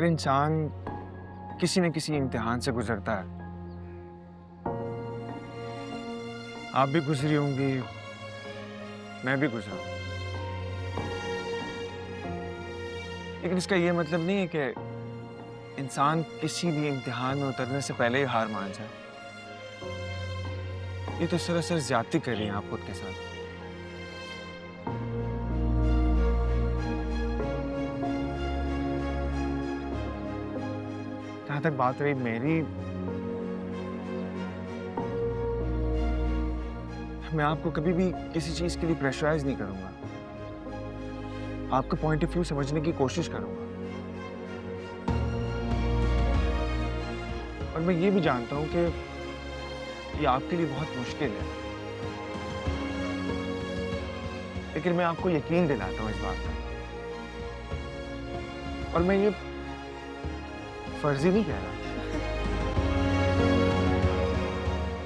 हर इंसान किसी न किसी इम्तिहान से गुजरता है। आप भी गुजरी होंगी, मैं भी गुजरा हूं। लेकिन इसका ये मतलब नहीं है कि इंसान किसी भी इम्तिहान में उतरने से पहले ही हार मान जाए। ये तो सरासर ज्यादती कर रही हैं आप खुद के साथ। जहां तक बात रही मेरी, मैं आपको कभी भी किसी चीज के लिए प्रेशराइज नहीं करूंगा। आपका पॉइंट ऑफ व्यू समझने की कोशिश करूंगा। और मैं ये भी जानता हूं कि ये आपके लिए बहुत मुश्किल है, लेकिन मैं आपको यकीन दिलाता हूं इस बात का। और मैं ये फर्जी नहीं कह रहा।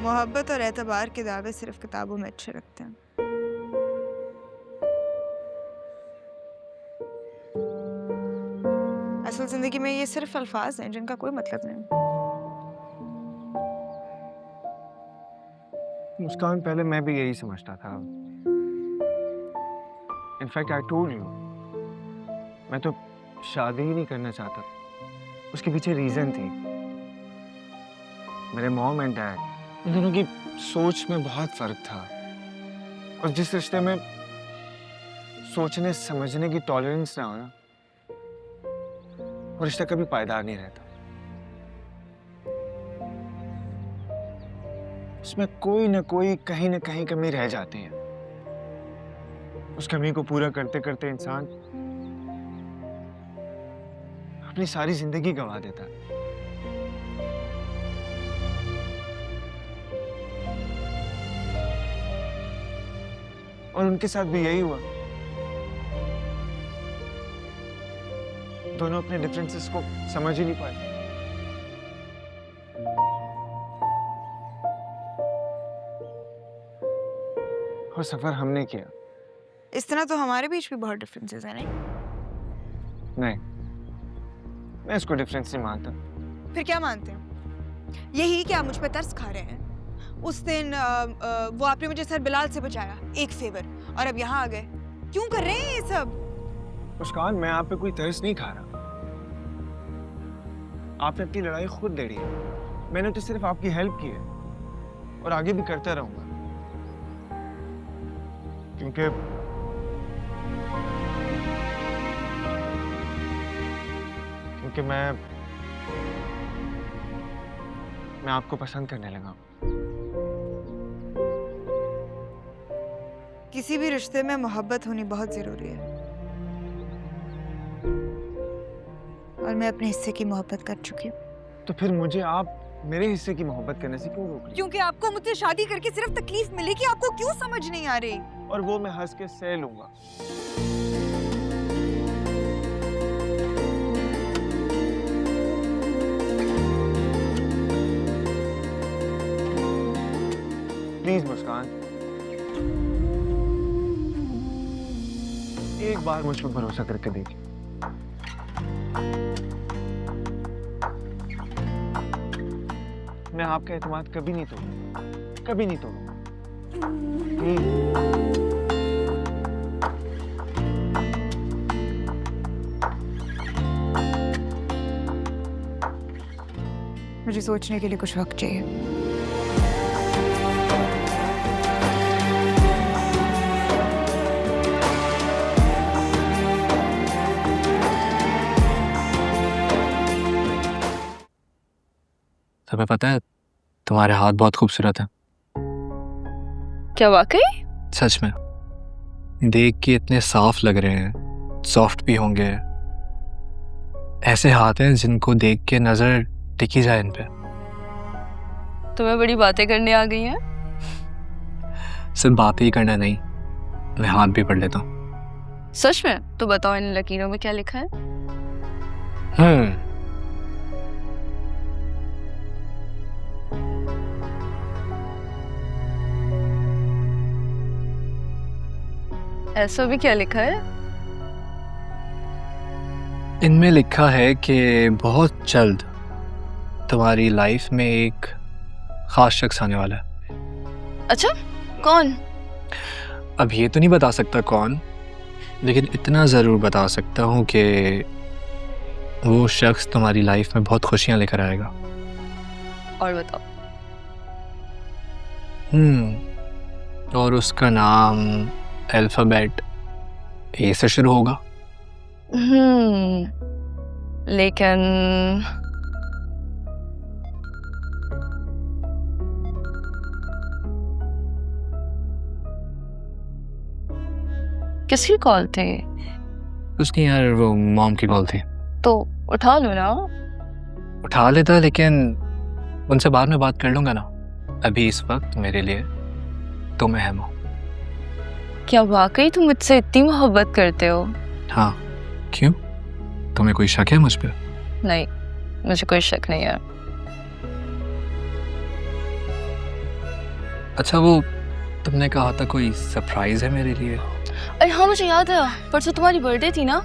मोहब्बत और एतबार के दावे सिर्फ किताबों में अच्छे लगते हैं। असल जिंदगी में ये सिर्फ अल्फाज हैं जिनका कोई मतलब नहीं। मुस्कान, पहले मैं भी यही समझता था। इनफैक्ट आई टोल्ड यू, मैं तो शादी ही नहीं करना चाहता। उसके पीछे रीजन थी। मेरे मॉम एंड डैड, उन दोनों की सोच में बहुत फर्क था। और जिस रिश्ते में सोचने समझने की टॉलरेंस ना हो ना, वो रिश्ता कभी पायदार नहीं रहता। उसमें कोई ना कोई कहीं ना कहीं कमी रह जाती है। उस कमी को पूरा करते करते इंसान अपनी सारी जिंदगी गंवा देता है। और उनके साथ भी यही हुआ। दोनों अपने डिफरेंसेस को समझ ही नहीं पाए। और सफर हमने किया। इस तरह तो हमारे बीच भी बहुत डिफरेंसेस हैं, नहीं? नहीं, मैं इसको डिफरेंस नहीं मानता। फिर क्या मानते हैं? यही कि आप मुझ पे तरस खा रहे हैं। उस दिन वो आपने मुझे सर बिलाल से बचाया, एक फेवर, और अब यहाँ आ गए। क्यों कर रहे हैं ये सब? मुस्कान, मैं आप पे कोई तरस नहीं खा रहा। आपने अपनी लड़ाई खुद लड़ी है। मैंने तो सिर्फ आपकी हेल्प की है और आगे भी करता रहूंगा। क्योंकि मैं आपको पसंद करने लगा हूं। किसी भी रिश्ते में मोहब्बत होनी बहुत जरूरी है, और मैं अपने हिस्से की मोहब्बत कर चुकी हूँ। तो फिर मुझे आप मेरे हिस्से की मोहब्बत करने से क्यों रोक रही हैं? क्योंकि आपको मुझसे शादी करके सिर्फ तकलीफ मिलेगी। आपको क्यों समझ नहीं आ रही? और वो मैं हंस के सह लूंगा। प्लीज मुस्कान, एक बार मुझ पर भरोसा करके देखिए। मैं आपका एतमाद कभी नहीं तोड़ूंगा, कभी नहीं तोड़ूंगा। मुझे सोचने के लिए कुछ वक्त चाहिए। तुम्हें पता है, तुम्हारे हाथ बहुत खूबसूरत हैं। क्या वाकई? सच में, देख के इतने साफ लग रहे हैं, सॉफ्ट भी होंगे। ऐसे हाथ हैं जिनको देख के नजर टिकी जाए इन पे। तुम्हें बड़ी बातें करने आ गई हैं? सिर्फ बातें ही करना नहीं, मैं हाथ भी पढ़ लेता हूँ। सच में? तो बताओ इन लकीरों में क्या लिखा है? ऐसा भी क्या लिखा है? इनमें लिखा है कि बहुत जल्द तुम्हारी लाइफ में एक खास शख्स आने वाला है। अच्छा, कौन? अब ये तो नहीं बता सकता कौन, लेकिन इतना ज़रूर बता सकता हूँ कि वो शख्स तुम्हारी लाइफ में बहुत खुशियाँ लेकर आएगा। और बताओ। और उसका नाम अल्फ़ाबेट ए से शुरू होगा। लेकिन किसकी कॉल थी? उसकी यार वो मॉम की कॉल थी। तो उठा लो ना। उठा लेता, लेकिन उनसे बाद में बात कर लूँगा ना। अभी इस वक्त मेरे लिए तुम अहम हो। क्या वाकई तुम मुझसे इतनी मोहब्बत करते हो? हाँ, क्यों? तुम्हें कोई शक है मुझ पे? नहीं, मुझे कोई शक नहीं है। अच्छा, वो तुमने कहा था कोई सरप्राइज है मेरे लिए। अरे हाँ, मुझे याद है, परसों तुम्हारी बर्थडे थी ना।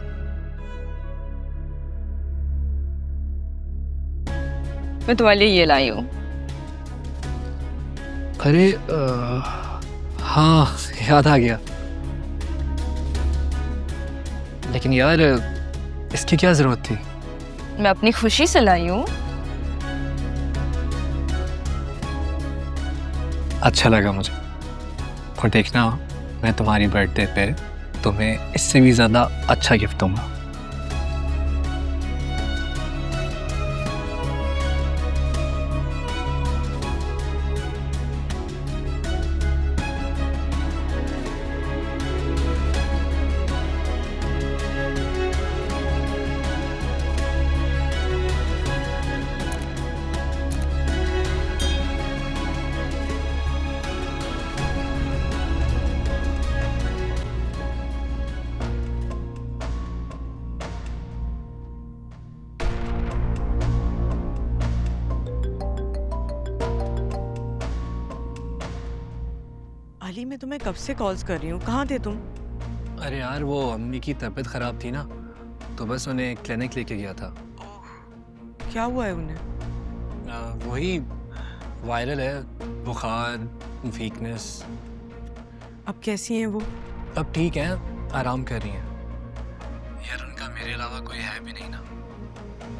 मैं तुम्हारे लिए ये लाई हूँ। अरे हाँ, याद आ गया। लेकिन यार इसकी क्या जरूरत थी? मैं अपनी खुशी से लाई हूँ। अच्छा लगा मुझे। और देखना, मैं तुम्हारी बर्थडे पे तुम्हें इससे भी ज़्यादा अच्छा गिफ्ट दूंगा। अली, मैं तुम्हें कब से कॉल्स कर रही हूँ, कहाँ थे तुम? अरे यार, वो अम्मी की तबीयत ख़राब थी ना, तो बस उन्हें क्लिनिक लेके गया था। क्या हुआ है उन्हें? वही वायरल है, बुखार, वीकनेस। अब कैसी हैं वो? अब ठीक है, आराम कर रही हैं। यार, उनका मेरे अलावा कोई है भी नहीं ना।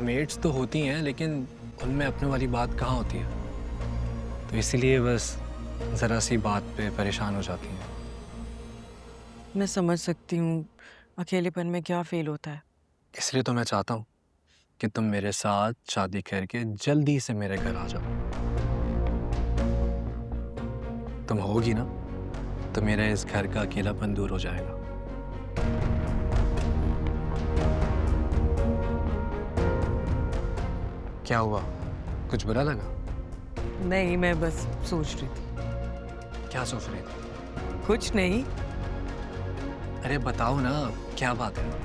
मेट्स तो होती हैं, लेकिन उनमें अपने वाली बात कहाँ होती है, तो इसीलिए बस ज़रा सी बात पे परेशान हो जाती हैं। मैं समझ सकती हूँ अकेलेपन में क्या फील होता है। इसलिए तो मैं चाहता हूँ कि तुम मेरे साथ शादी करके जल्दी से मेरे घर आ जाओ। तुम होगी ना, तो मेरा इस घर का अकेलापन दूर हो जाएगा। क्या हुआ? कुछ बुरा लगा? नहीं, मैं बस सोच रही थी। क्या सोच रही थी? कुछ नहीं। अरे बताओ ना, क्या बात है?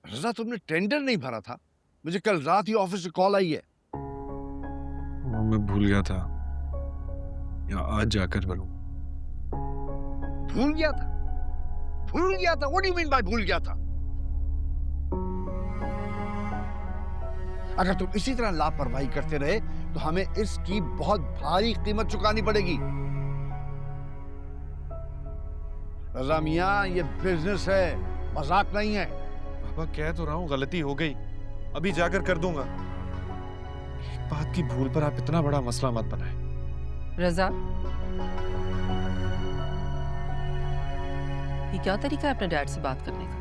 रजा, तुमने टेंडर नहीं भरा था? मुझे कल रात ही ऑफिस से कॉल आई है। मैं भूल गया था, या आज जाकर भरूं। भूल गया था? भूल गया था? What do you mean by भूल गया था? अगर तुम इसी तरह लापरवाही करते रहे तो हमें इसकी बहुत भारी कीमत चुकानी पड़ेगी। रजा मियां, ये बिजनेस है, मजाक नहीं है। पापा, कह तो रहा हूँ गलती हो गई, अभी जाकर कर दूंगा। एक बात की भूल पर आप इतना बड़ा मसला मत बनाएं। रजा, ये क्या तरीका है अपने डैड से बात करने का?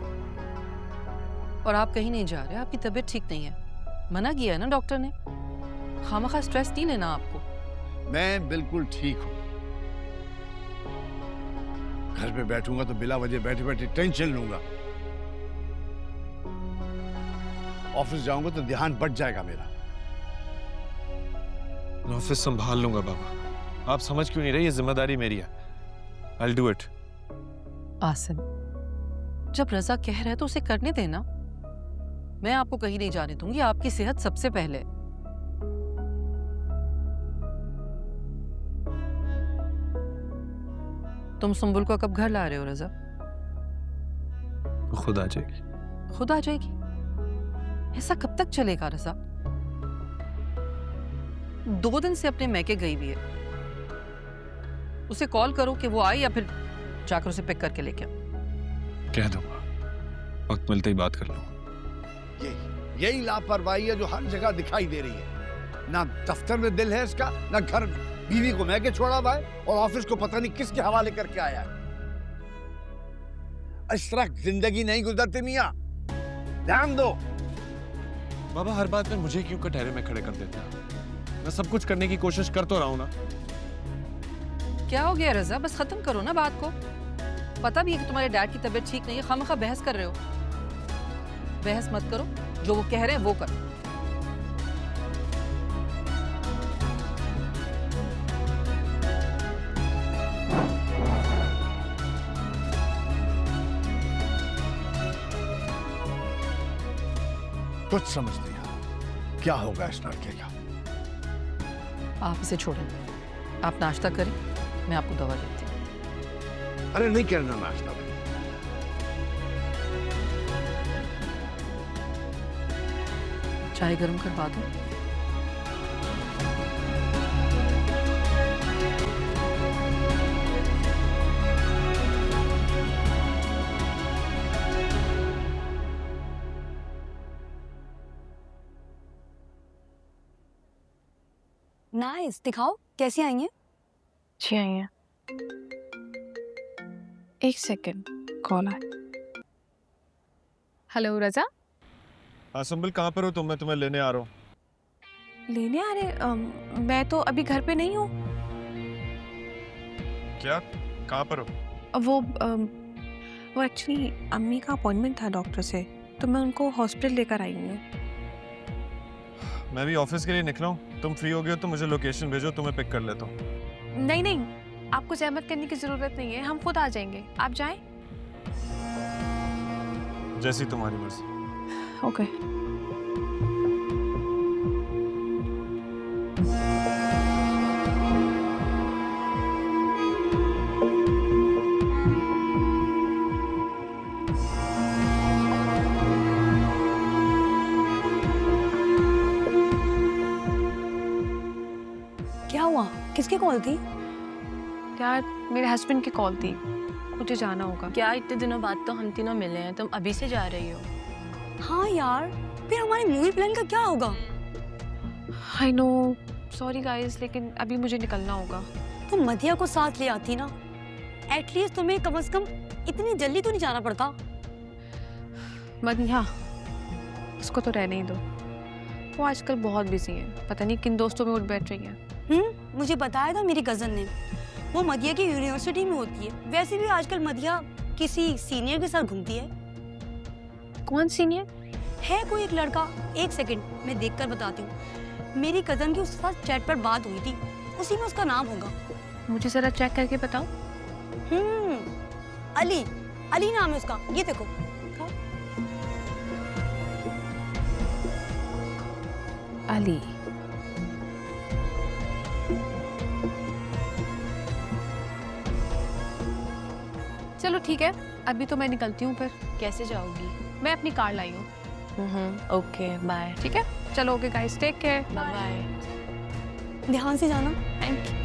और आप कहीं नहीं जा रहे, आपकी तबीयत ठीक नहीं है, मना किया है ना डॉक्टर ने। खामखा स्ट्रेस नहीं लेना आपको। मैं बिल्कुल ठीक हूं। घर पे बैठूंगा तो बिला वजह बैठे बैठे टेंशन लूंगा, ऑफिस जाऊंगा तो ध्यान बढ़ जाएगा मेरा। मैं ऑफिस संभाल लूंगा बाबा, आप समझ क्यों नहीं रहे? ये जिम्मेदारी मेरी है। I'll do it. आसिम, जब रजा कह रहा है तो उसे करने देना। मैं आपको कहीं नहीं जाने दूंगी, आपकी सेहत सबसे पहले। तुम सुंबुल को कब घर ला रहे हो रजा? वो खुद आ जाएगी। खुद आ जाएगी? ऐसा कब तक चलेगा रजा? 2 दिन से अपने मैके गई हुई है। उसे कॉल करो कि वो आए या फिर जाकर उसे पिक करके लेके आओ। कह दूंगा, वक्त मिलते ही बात कर लूंगा। यही लापरवाही है जो हर जगह दिखाई दे रही है। ना दफ्तर में दिल है इसका, ना घर बीवी को मैके छोड़ा हुआ है, और ऑफिस को पता नहीं किसके हवाले करके आया है। इस तरह जिंदगी नहीं गुजरती मियां, ध्यान दो। बाबा हर बात में मुझे क्यों कटहरे में खड़े कर देते हैं? मैं सब कुछ करने की कोशिश कर तो रहा हूं ना। क्या हो गया रजा? बस खत्म करो ना बात को। पता भी है कि तुम्हारे डैड की तबीयत ठीक नहीं है, खामखा बहस कर रहे हो। बहस मत करो, जो वो कह रहे हैं वो करो। कुछ समझ नहीं आ क्या होगा इस लड़के का। आप इसे छोड़ें, आप नाश्ता करें, मैं आपको दवा देती हूँ। अरे नहीं करना नाश्ता भाई। चाय गर्म करवा दो। नाइस, दिखाओ कैसी आई हैं? अच्छी आई हैं। एक सेकंड, कॉल आया। हेलो रजा। हाँ सुंबल, कहाँ पर हो तुम? मैं तुम्हें लेने आ रहा हूँ। लेने आ रहे? मैं तो अभी घर पे नहीं हूँ। क्या? कहाँ पर हो? वो एक्चुअली अम्मी का अपॉइंटमेंट था डॉक्टर से, तो मैं उनको हॉस्पिटल लेकर आई हूँ। मैं भी ऑफिस के लिए निकला हूँ। तुम फ्री हो गए हो तो मुझे लोकेशन भेजो, तुम्हें पिक कर लेता हूँ। नहीं नहीं, आपको जहमत करने की जरूरत नहीं है, हम खुद आ जाएंगे, आप जाएं। जैसी तुम्हारी मर्जी। ओके। क्या हुआ? किसकी कॉल थी? यार मेरे हस्बैंड की कॉल थी, मुझे जाना होगा। क्या इतने दिनों बाद तो हम तीनों मिले हैं, तुम अभी से जा रही हो? हाँ यार, फिर हमारे मूवी प्लान का क्या होगा? आई नो, सॉरी गाइस, लेकिन अभी मुझे निकलना होगा। तुम मधिया को साथ ले आती ना, एटलीस्ट तुम्हें कम से कम इतनी जल्दी तो नहीं जाना पड़ता। मधिया, उसको तो रहने ही दो, वो आजकल बहुत बिजी है, पता नहीं किन दोस्तों में उठ बैठ रही है। मुझे बताया था मेरी कजन ने, वो मधिया की यूनिवर्सिटी में होती है। वैसे भी आजकल मधिया किसी सीनियर के साथ घूमती है। कौन सीनियर? है कोई एक लड़का, एक सेकंड मैं देखकर बताती हूँ। मेरी कजन की उसके साथ चैट पर बात हुई थी, उसी में उसका नाम होगा। मुझे जरा चेक करके बताओ। अली, अली नाम है उसका, ये देखो। अली। चलो ठीक है, अभी तो मैं निकलती हूँ। फिर कैसे जाओगी? मैं अपनी कार लाई हूँ। Okay, bye. ठीक है, चलो okay guys, take care, bye. ध्यान से जाना। Thank you.